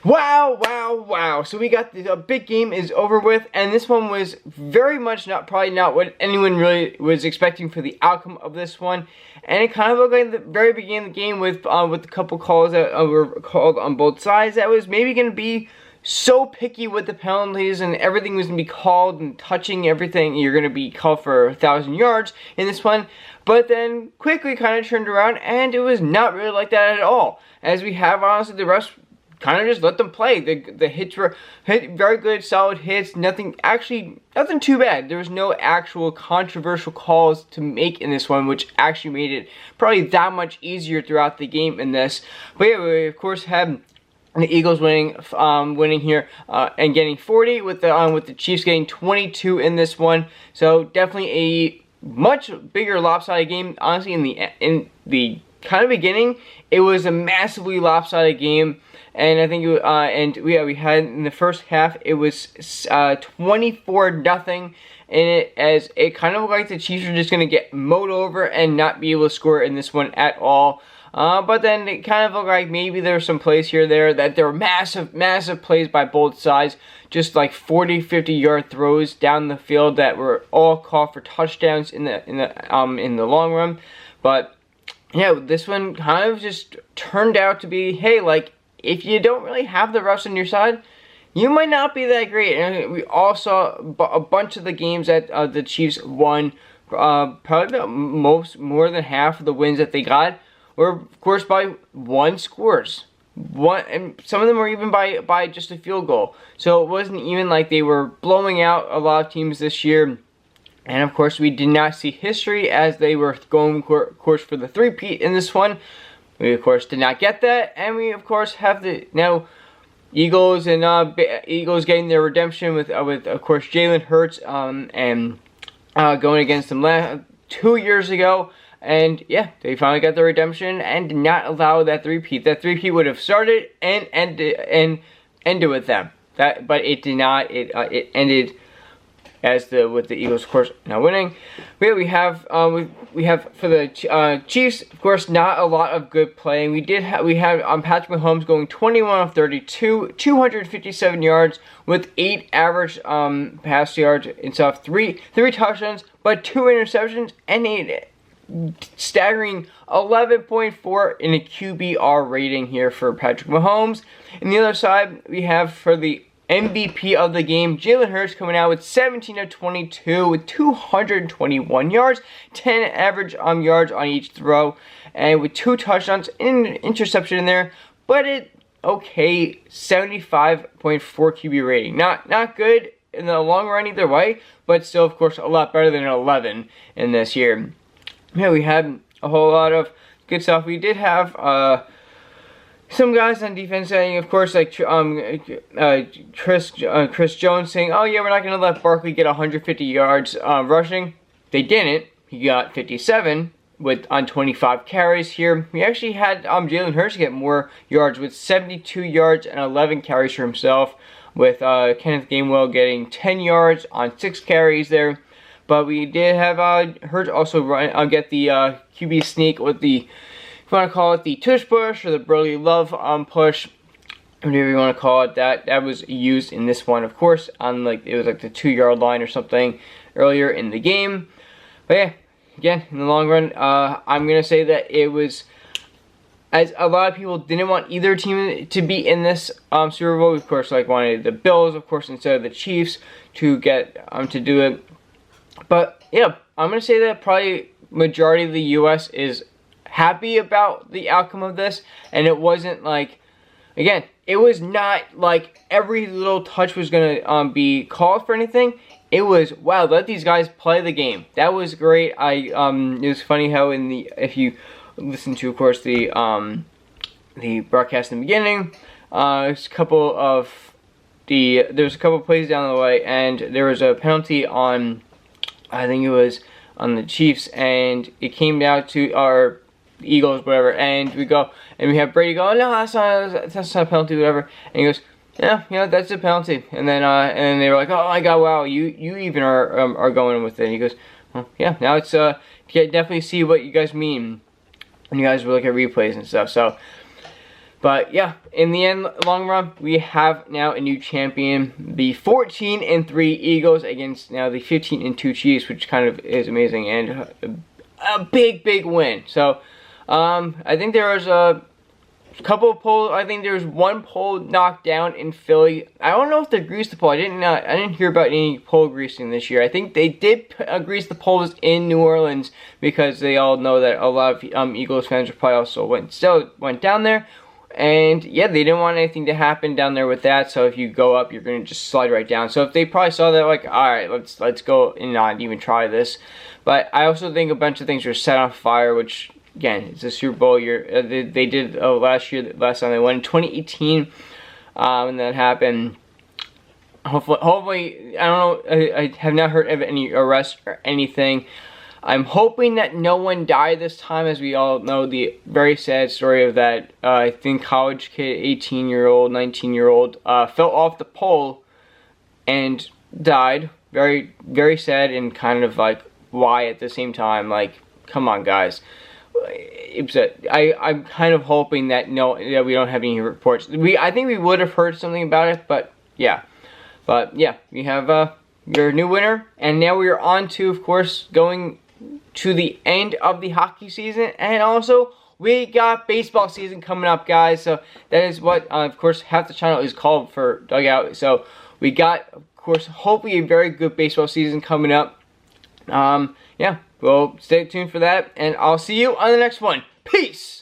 Wow, wow, wow. So we got the big game is over with, and this one was very much probably not what anyone really was expecting for the outcome of this one. And it kind of looked like the very beginning of the game with a couple calls that were called on both sides that was maybe going to be so picky with the penalties, and everything was going to be called, and touching everything you're going to be called for 1,000 yards in this one. But then quickly kind of turned around, and it was not really like that at all. As we have, honestly, the rest kind of just let them play. The hits were very good, solid hits. Nothing too bad. There was no actual controversial calls to make in this one, which actually made it probably that much easier throughout the game in this. But yeah, we of course had the Eagles winning here and getting 40 with the Chiefs getting 22 in this one. So definitely a much bigger lopsided game. Honestly, in the kind of beginning, it was a massively lopsided game. And I think we had in the first half it was 24-0 in it, as it kind of looked like the Chiefs were just going to get mowed over and not be able to score in this one at all. But then it kind of looked like maybe there were some plays here or there that there were massive plays by both sides, just like 40-50 yard throws down the field that were all called for touchdowns in the long run. But yeah, this one kind of just turned out to be, hey, like, if you don't really have the refs on your side, you might not be that great. And we all saw a bunch of the games that the Chiefs won. Probably more than half of the wins that they got were, of course, by one scores. And some of them were even by just a field goal. So it wasn't even like they were blowing out a lot of teams this year. And of course, we did not see history as they were going, of course, for the three-peat in this one. We, of course, did not get that, and we, of course, have the now Eagles and Eagles getting their redemption with of course, Jalen Hurts and going against them 2 years ago. And yeah, they finally got the redemption and did not allow that three-peat. That three-peat would have started and ended with them. But it did not. It ended with the Eagles, of course, now winning. We have for the Chiefs, of course, not a lot of good playing. We had Patrick Mahomes going 21 of 32, 257 yards with 8 average pass yards instead of three touchdowns, but 2 interceptions and a staggering 11.4 in a QBR rating here for Patrick Mahomes. And the other side, we have for the MVP of the game, Jalen Hurts, coming out with 17 of 22 with 221 yards, 10 average yards on each throw, and with 2 touchdowns and an interception in there. But okay, 75.4 QB rating. Not good in the long run either way, but still, of course, a lot better than an 11 in this year. Yeah, we had a whole lot of good stuff. We did have some guys on defense saying, of course, like Chris Jones saying, oh yeah, we're not going to let Barkley get 150 yards rushing. They didn't. He got 57 on 25 carries here. We actually had Jalen Hurts get more yards with 72 yards and 11 carries for himself, with Kenneth Gainwell getting 10 yards on 6 carries there. But we did have Hurts also get the QB sneak with the, if you want to call it the tush push or the Brody Love push, whatever you want to call it, that was used in this one, of course, on it was like the 2-yard line or something earlier in the game. But yeah, again, in the long run, I'm gonna say that it was, as a lot of people didn't want either team to be in this Super Bowl. Of course, wanted the Bills, of course, instead of the Chiefs to get to do it. But yeah, I'm gonna say that probably majority of the U.S. is happy about the outcome of this, and it wasn't like, again, it was not like every little touch was gonna be called for anything. It was, wow, let these guys play the game. That was great. It was funny how if you listen to, of course, the broadcast in the beginning, there's a couple of plays down the way, and there was a penalty on, I think it was on the Chiefs, and it came down to our Eagles, whatever, and we have Brady go, no, that's not a penalty, whatever, and he goes, yeah, that's a penalty, and then they were like, oh my god, wow, you even are going with it, and he goes, well, yeah, now it's you can definitely see what you guys mean when you guys look at replays and stuff. So But yeah, in the end, long run, we have now a new champion. The 14-3 Eagles against now the 15-2 Chiefs, which kind of is amazing, and a big win. So I think there was a couple of polls. I think there was one poll knocked down in Philly. I don't know if they greased the pole. I didn't hear about any pole greasing this year. I think they did grease the poles in New Orleans because they all know that a lot of Eagles fans are probably also went down there. And yeah, they didn't want anything to happen down there with that. So if you go up, you're gonna just slide right down. So if they probably saw that, like, all right, let's go and not even try this. But I also think a bunch of things were set on fire, which again, it's a Super Bowl year. They did last time they won in 2018, and that happened. Hopefully, I don't know. I have not heard of any arrests or anything. I'm hoping that no one died this time, as we all know the very sad story of that, I think, college kid, 18-year-old, 19-year-old, fell off the pole and died. Very, very sad, and kind of like, why at the same time? Like, come on, guys. I'm kind of hoping that that we don't have any reports. I think we would have heard something about it, but yeah. But yeah, we have your new winner, and now we are on to, of course, going to the end of the hockey season, and also we got baseball season coming up, guys. So that is what, of course, half the channel is called for Dugout. So we got, of course, hopefully a very good baseball season coming up. Yeah, well, stay tuned for that, and I'll see you on the next one. Peace!